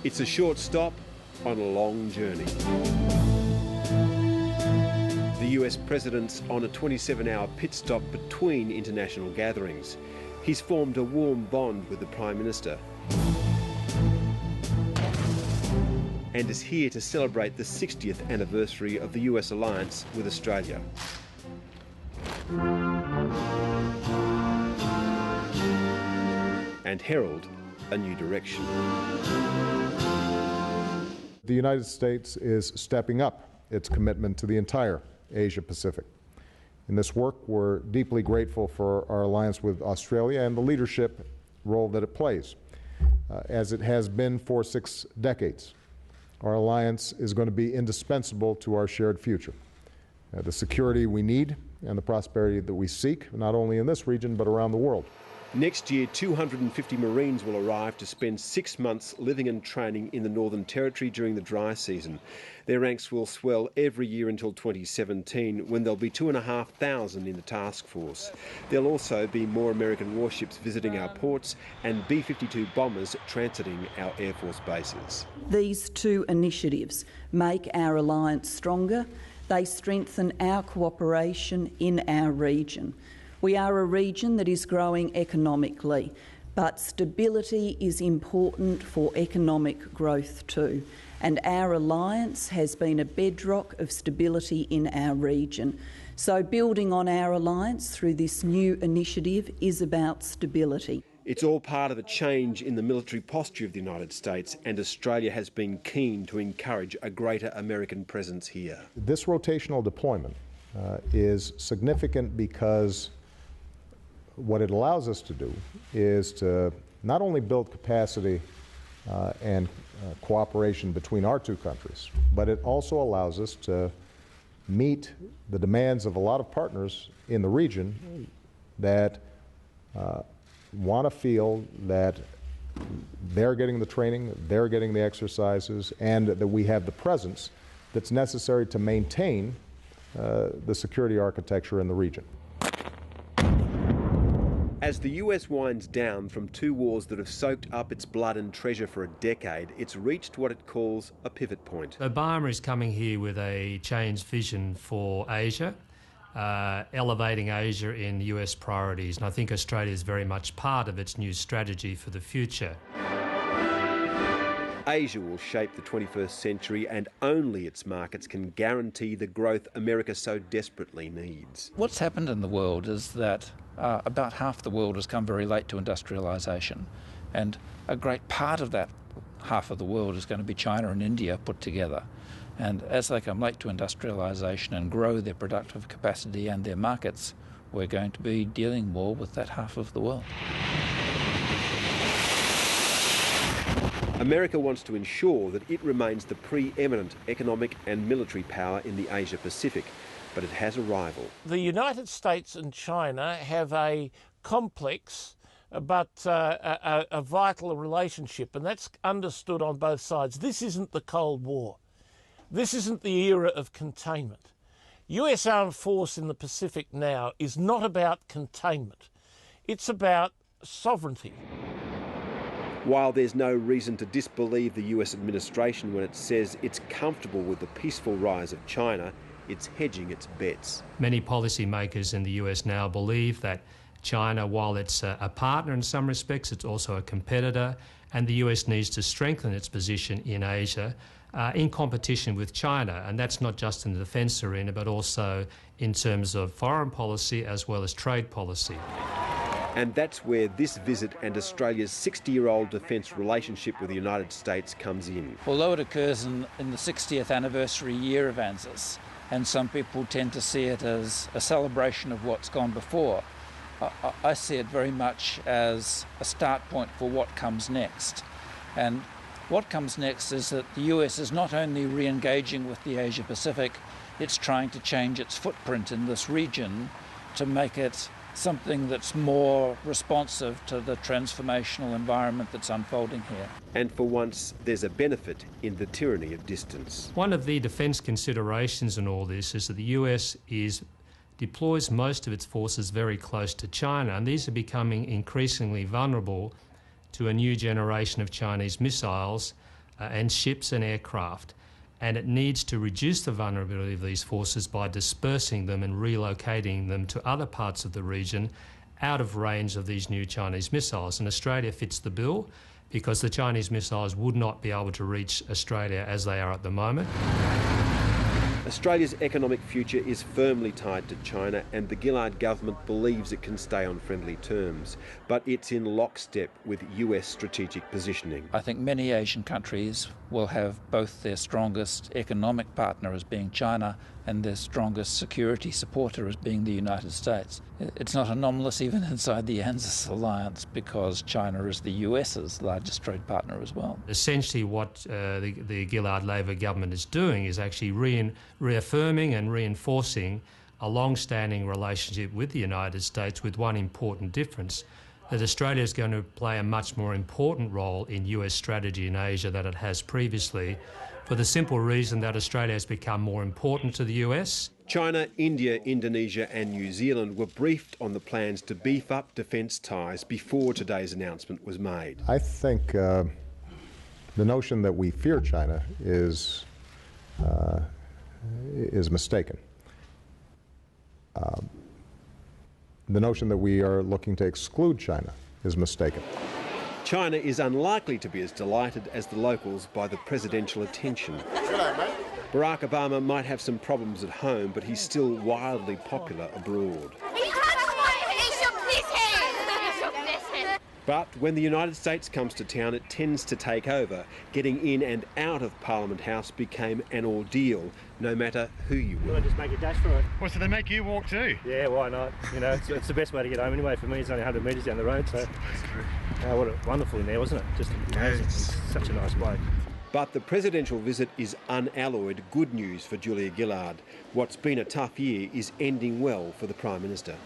It's a short stop on a long journey. The US President's on a 27-hour pit stop between international gatherings. He's formed a warm bond with the Prime Minister and is here to celebrate the 60th anniversary of the US alliance with Australia. And herald a new direction. The United States is stepping up its commitment to the entire Asia Pacific. In this work, we're deeply grateful for our alliance with Australia and the leadership role that it plays, as it has been for 6 decades. Our alliance is going to be indispensable to our shared future, the security we need and the prosperity that we seek, not only in this region but around the world. Next year, 250 Marines will arrive to spend 6 months living and training in the Northern Territory during the dry season. Their ranks will swell every year until 2017, when there'll be 2,500 in the task force. There'll also be more American warships visiting our ports and B-52 bombers transiting our Air Force bases. These 2 initiatives make our alliance stronger. They strengthen our cooperation in our region. We are a region that is growing economically, but stability is important for economic growth too. And our alliance has been a bedrock of stability in our region. So building on our alliance through this new initiative is about stability. It's all part of a change in the military posture of the United States, and Australia has been keen to encourage a greater American presence here. This rotational deployment is significant because what it allows us to do is to not only build capacity and cooperation between our 2 countries, but it also allows us to meet the demands of a lot of partners in the region that want to feel that they're getting the training, they're getting the exercises, and that we have the presence that's necessary to maintain the security architecture in the region. As the US winds down from 2 wars that have soaked up its blood and treasure for a decade, it's reached what it calls a pivot point. Obama is coming here with a changed vision for Asia, elevating Asia in US priorities, and I think Australia is very much part of its new strategy for the future. Asia will shape the 21st century, and only its markets can guarantee the growth America so desperately needs. What's happened in the world is that about half the world has come very late to industrialisation, and a great part of that half of the world is going to be China and India put together. And as they come late to industrialisation and grow their productive capacity and their markets, we're going to be dealing more with that half of the world. America wants to ensure that it remains the preeminent economic and military power in the Asia-Pacific, but it has a rival. The United States and China have a complex but a vital relationship, and that's understood on both sides. This isn't the Cold War. This isn't the era of containment. US Armed Force in the Pacific now is not about containment. It's about sovereignty. While there's no reason to disbelieve the US administration when it says it's comfortable with the peaceful rise of China, it's hedging its bets. Many policymakers in the US now believe that China, while it's a partner in some respects, it's also a competitor, and the US needs to strengthen its position in Asia in competition with China. And that's not just in the defence arena, but also in terms of foreign policy as well as trade policy. And that's where this visit and Australia's 60-year-old defence relationship with the United States comes in. Although it occurs in the 60th anniversary year of ANZUS, and some people tend to see it as a celebration of what's gone before, I see it very much as a start point for what comes next. And what comes next is that the US is not only re-engaging with the Asia-Pacific, it's trying to change its footprint in this region to make it something that's more responsive to the transformational environment that's unfolding here. And for once, there's a benefit in the tyranny of distance. One of the defence considerations in all this is that the US deploys most of its forces very close to China, and these are becoming increasingly vulnerable to a new generation of Chinese missiles and ships and aircraft. And it needs to reduce the vulnerability of these forces by dispersing them and relocating them to other parts of the region out of range of these new Chinese missiles. And Australia fits the bill because the Chinese missiles would not be able to reach Australia as they are at the moment. Australia's economic future is firmly tied to China, and the Gillard government believes it can stay on friendly terms, but it's in lockstep with US strategic positioning. I think many Asian countries will have both their strongest economic partner as being China and their strongest security supporter as being the United States. It's not anomalous even inside the ANZUS alliance because China is the US's largest trade partner as well. Essentially what the Gillard Labor government is doing is actually reaffirming and reinforcing a long-standing relationship with the United States, with one important difference, that Australia is going to play a much more important role in US strategy in Asia than it has previously, for the simple reason that Australia has become more important to the US. China, India, Indonesia and New Zealand were briefed on the plans to beef up defence ties before today's announcement was made. I think the notion that we fear China is mistaken. The notion that we are looking to exclude China is mistaken. China is unlikely to be as delighted as the locals by the presidential attention. Barack Obama might have some problems at home, but he's still wildly popular abroad. But when the United States comes to town, it tends to take over. Getting in and out of Parliament House became an ordeal, no matter who you were. Well, just make a dash for it. Well, so they make you walk too? Yeah, why not? You know, it's the best way to get home anyway. For me, it's only 100 metres down the road, so... what a wonderful in there, wasn't it? Just amazing. Such a nice bloke. But the presidential visit is unalloyed good news for Julia Gillard. What's been a tough year is ending well for the Prime Minister.